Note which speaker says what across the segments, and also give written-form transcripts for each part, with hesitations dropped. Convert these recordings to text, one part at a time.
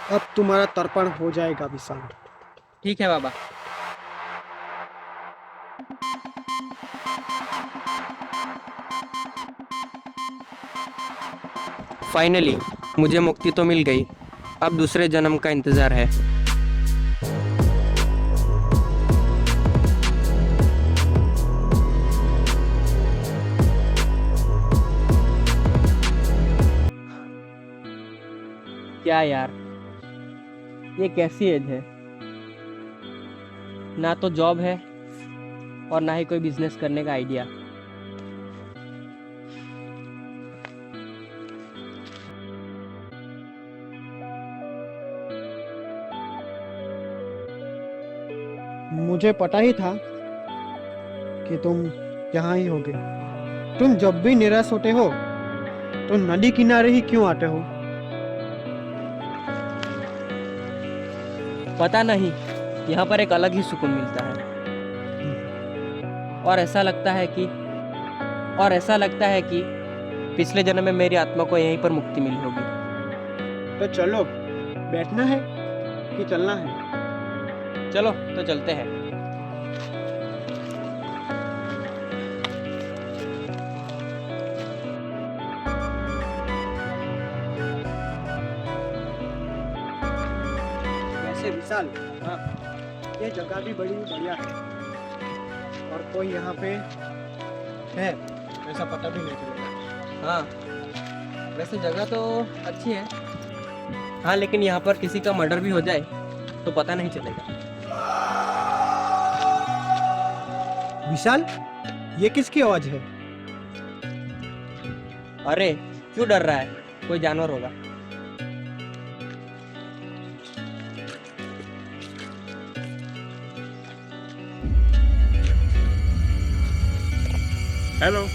Speaker 1: अब तुम्हारा तर्पण हो जाएगा विशाल।
Speaker 2: ठीक है बाबा। फाइनली मुझे मुक्ति तो मिल गई। अब दूसरे जन्म का इंतजार है। क्या यार, ये कैसी एज है। ना तो जॉब है और ना ही कोई बिजनेस करने का आइडिया।
Speaker 1: मुझे पता ही था कि तुम यहाँ ही होगे। तुम जब भी निराश होते हो तो नदी किनारे ही क्यों आते हो?
Speaker 2: पता नहीं, यहाँ पर एक अलग ही सुकून मिलता है। और ऐसा लगता है कि पिछले जन्म में मेरी आत्मा को यहीं पर मुक्ति मिली होगी।
Speaker 1: तो चलो, बैठना है कि चलना है?
Speaker 2: चलो तो चलते हैं।
Speaker 1: वैसे विशाल,
Speaker 2: हाँ।
Speaker 1: ये जगह भी बड़ी बढ़िया है और कोई यहाँ पे है ऐसा पता भी नहीं चलेगा।
Speaker 2: हाँ, वैसे जगह तो अच्छी है। हाँ, लेकिन यहाँ पर किसी का मर्डर भी हो जाए तो पता नहीं चलेगा।
Speaker 1: विशाल, ये किसकी आवाज है?
Speaker 2: अरे क्यों डर रहा है, कोई जानवर होगा।
Speaker 3: हेलो।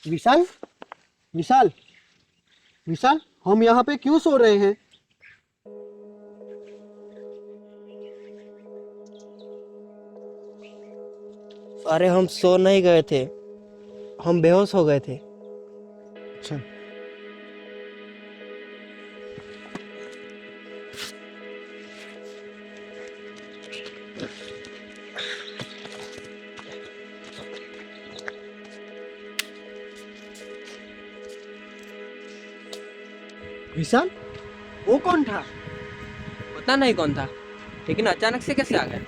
Speaker 1: विशाल, विशाल, विशाल, हम यहाँ पे क्यों सो रहे हैं?
Speaker 2: अरे हम सो नहीं गए थे, हम बेहोश हो गए थे।
Speaker 1: अच्छा, विशाल, वो कौन था?
Speaker 2: पता नहीं कौन था, लेकिन अचानक से कैसे आ गया।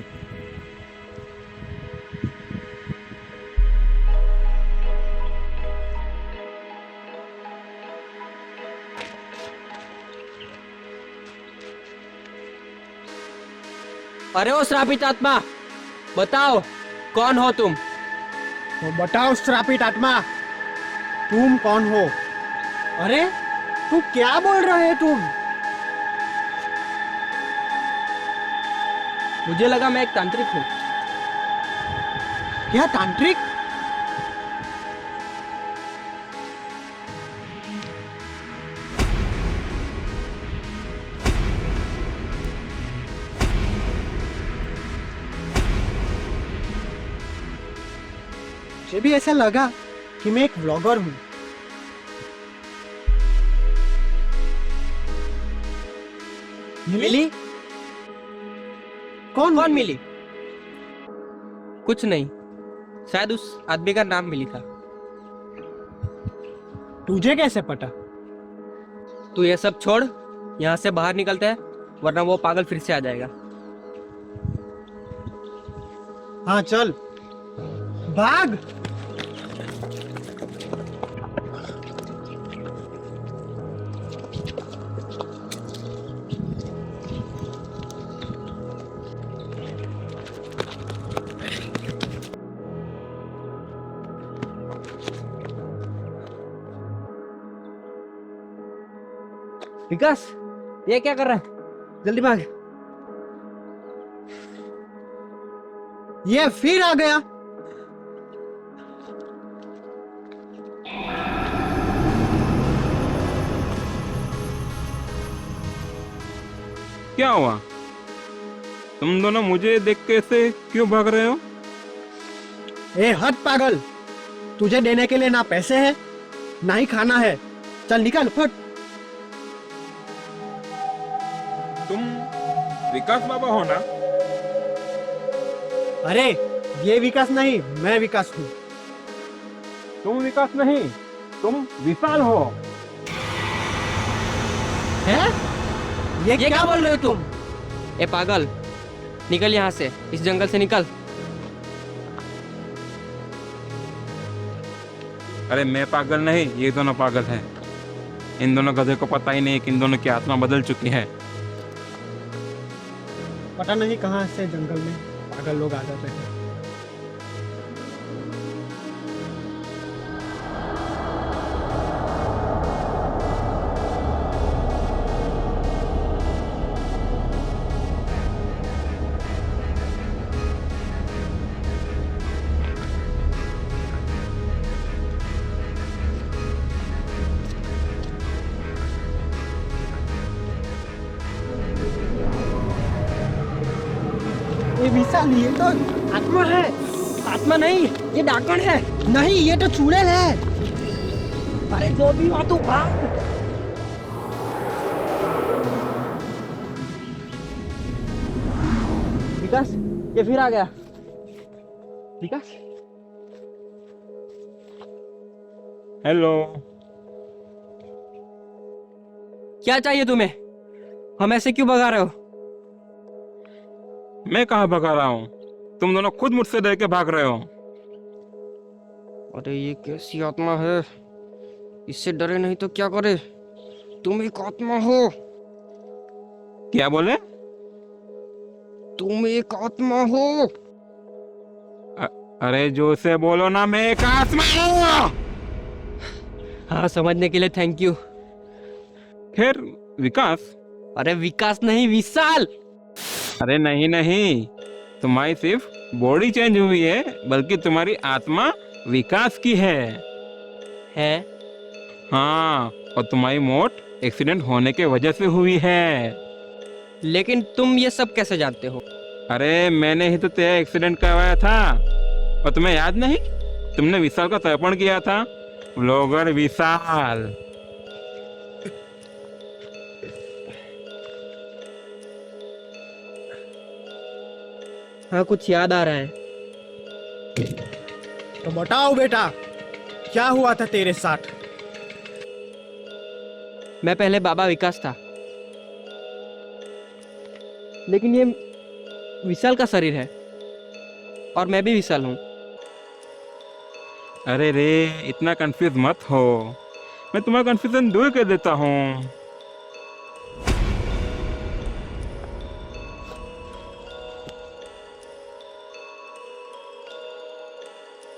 Speaker 2: अरे ओ श्रापित आत्मा, बताओ कौन हो तुम।
Speaker 1: तो बताओ श्रापित आत्मा, तुम कौन हो? अरे तू क्या बोल रहे हो तुम?
Speaker 2: मुझे लगा मैं एक तांत्रिक हूँ।
Speaker 1: क्या तांत्रिक? मुझे भी ऐसा लगा कि मैं एक व्लॉगर हूँ।
Speaker 2: मिली? कौन मिली? कुछ नहीं, शायद उस आदमी का नाम मिली था।
Speaker 1: तुझे कैसे पता?
Speaker 2: तू ये सब छोड़, यहाँ से बाहर निकलते हैं, वरना वो पागल फिर से आ जाएगा।
Speaker 1: हाँ चल, भाग।
Speaker 2: विकास, ये क्या कर रहा है? जल्दी भाग।
Speaker 1: ये फिर आ गया।
Speaker 3: क्या हुआ? तुम दोनों मुझे देख के ऐसे क्यों भाग रहे हो?
Speaker 1: ए हट पागल, तुझे देने के लिए ना पैसे है ना ही खाना है। चल निकल फट।
Speaker 3: तुम विकास बाबा हो ना?
Speaker 1: अरे ये विकास नहीं, मैं विकास हूँ।
Speaker 3: तुम विकास नहीं, तुम विशाल हो।
Speaker 1: है?
Speaker 2: ये क्या बोल रहे हो तुम? ए पागल, निकल यहाँ से, इस जंगल से निकल।
Speaker 3: अरे मैं पागल नहीं, ये दोनों पागल हैं। इन दोनों गधे को पता ही नहीं कि इन दोनों की आत्मा बदल चुकी है।
Speaker 1: पता नहीं कहाँ से जंगल में पागल लोग आ जाते हैं। ये विशाल, ये तो आत्मा है।
Speaker 2: आत्मा नहीं, ये डाकण है।
Speaker 1: नहीं, ये तो चुड़ैल है।
Speaker 2: अरे जो भी हुआ तू भाग। विकास, ये फिर आ गया। विकास,
Speaker 3: हेलो।
Speaker 2: क्या चाहिए तुम्हें? हम ऐसे क्यों भगा रहे हो?
Speaker 3: मैं कहाँ भगा रहा हूँ? तुम दोनों खुद मुझसे डर के भाग रहे हो।
Speaker 2: अरे ये कैसी आत्मा है? इससे डरे नहीं तो क्या करे? तुम एक आत्मा हो।
Speaker 3: क्या बोले?
Speaker 2: तुम एक आत्मा हो।
Speaker 3: अरे जोर से बोलो ना, मैं एक आत्मा हूँ।
Speaker 2: हाँ, समझने के लिए थैंक यू।
Speaker 3: खैर विकास।
Speaker 2: अरे विकास नहीं, विशाल।
Speaker 3: अरे नहीं नहीं, तुम्हारी सिर्फ बॉडी चेंज हुई है, बल्कि तुम्हारी आत्मा विकास की है।
Speaker 2: है?
Speaker 3: हाँ, और तुम्हारी मौत एक्सीडेंट होने के वजह से हुई है।
Speaker 2: लेकिन तुम ये सब कैसे जानते हो?
Speaker 3: अरे मैंने ही तो तेरा एक्सीडेंट करवाया था। और तुम्हें याद नहीं, तुमने विशाल का तर्पण किया था। ब्लॉगर विशाल।
Speaker 2: हाँ, कुछ याद आ रहा है।
Speaker 1: तो बताओ बेटा, क्या हुआ था तेरे साथ?
Speaker 2: मैं पहले बाबा विकास था, लेकिन ये विशाल का शरीर है और मैं भी विशाल हूँ।
Speaker 3: अरे रे, इतना कंफ्यूज मत हो, मैं तुम्हारा कंफ्यूजन दूर कर देता हूँ।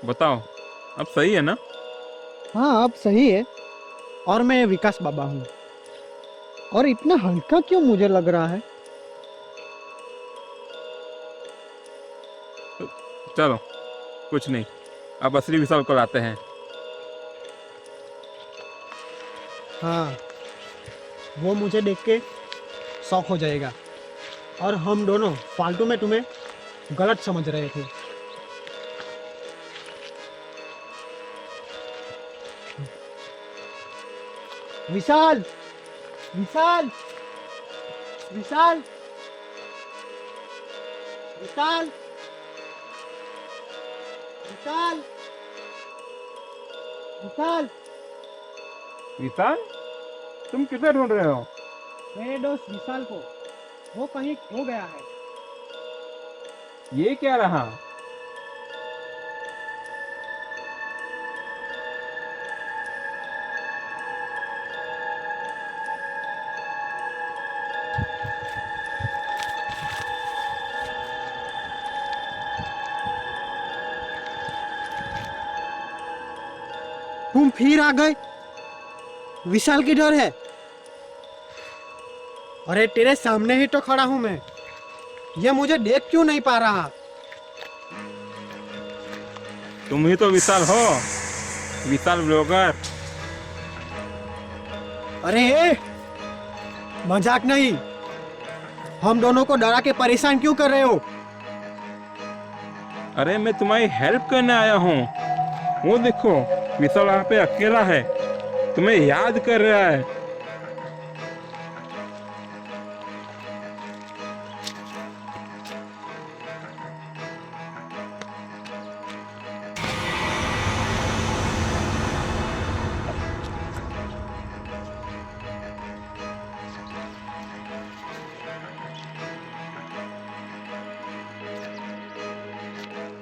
Speaker 3: बताओ, अब सही है ना?
Speaker 1: हाँ अब सही है। और मैं विकास बाबा हूँ। और इतना हल्का क्यों मुझे लग रहा है?
Speaker 3: चलो कुछ नहीं, अब असली विशाल को लाते हैं।
Speaker 1: हाँ, वो मुझे देख के शौक हो जाएगा। और हम दोनों फालतू में तुम्हें गलत समझ रहे थे। विशाल, विशाल, विशाल, विशाल, विशाल, विशाल।
Speaker 3: विशाल, तुम किसे ढूंढ रहे हो?
Speaker 1: मेरे दोस्त विशाल को, वो कहीं खो गया है।
Speaker 3: ये क्या रहा?
Speaker 1: तुम फिर आ गए। विशाल किधर है? अरे तेरे सामने ही तो खड़ा हूं मैं, ये मुझे देख क्यों नहीं पा रहा?
Speaker 3: तुम ही तो विशाल हो, विशाल ब्लॉगर।
Speaker 1: अरे मजाक नहीं, हम दोनों को डरा के परेशान क्यों कर रहे हो?
Speaker 3: अरे मैं तुम्हारी हेल्प करने आया हूँ। वो देखो, विशाल वहाँ पे अकेला है, तुम्हें याद कर रहा है।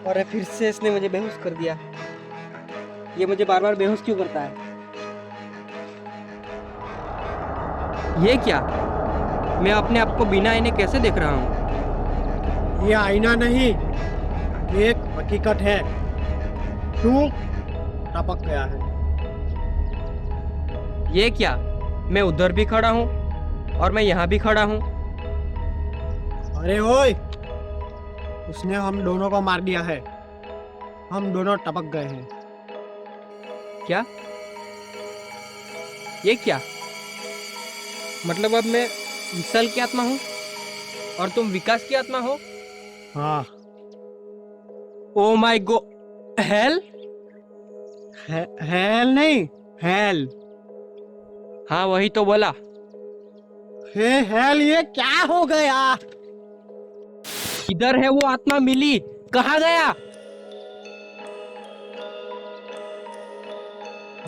Speaker 2: और फिर से इसने मुझे बेहोश कर दिया। ये मुझे बार बार बेहोश क्यों करता है? ये क्या? मैं अपने आप को बिना आईने कैसे देख रहा हूँ?
Speaker 1: ये आईना नहीं, ये एक हकीकत है। तू टपक गया है।
Speaker 2: ये क्या? मैं उधर भी खड़ा हूँ और मैं यहाँ भी खड़ा हूँ।
Speaker 1: अरे ओए, उसने हम दोनों को मार दिया है। हम दोनों टपक गए हैं।
Speaker 2: क्या? ये क्या? मतलब अब मैं विशाल की आत्मा हूँ और तुम विकास की आत्मा हो?
Speaker 1: हाँ।
Speaker 2: Oh my God, hello?
Speaker 1: Hello नहीं, हेल।
Speaker 2: हाँ वही तो बोला।
Speaker 1: हे हेल, ये क्या हो गया?
Speaker 2: इधर है वो आत्मा मिली, कहाँ गया?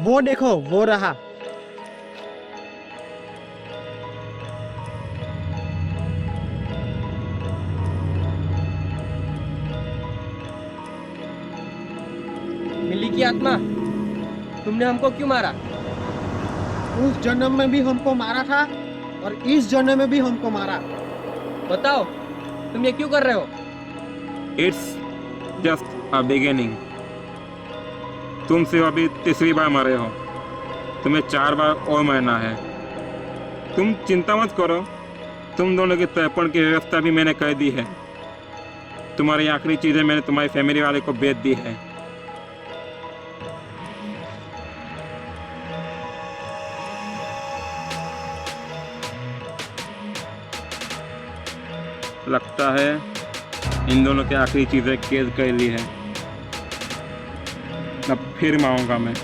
Speaker 1: वो देखो, वो रहा।
Speaker 2: मिली की आत्मा, तुमने हमको क्यों मारा?
Speaker 1: उस जन्म में भी हमको मारा था और इस जन्म में भी हमको मारा।
Speaker 2: बताओ, तुम ये क्यों कर रहे हो?
Speaker 3: It's just a beginning. तुम सिर्फ अभी तीसरी बार मरे हो, तुम्हें 4 बार और मरना है। तुम चिंता मत करो, तुम दोनों के तर्पण की व्यवस्था भी मैंने कर दी है। तुम्हारी आखिरी चीजें मैंने तुम्हारी फैमिली वाले को बेच दी है। लगता है इन दोनों की आखिरी चीजें कैद कर ली है। अब फिर मांगूंगा मैं।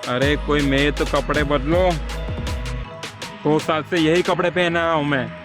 Speaker 3: अरे कोई मेरे तो कपड़े बदलो, 2 साल से यही कपड़े पहना रहा हूं मैं।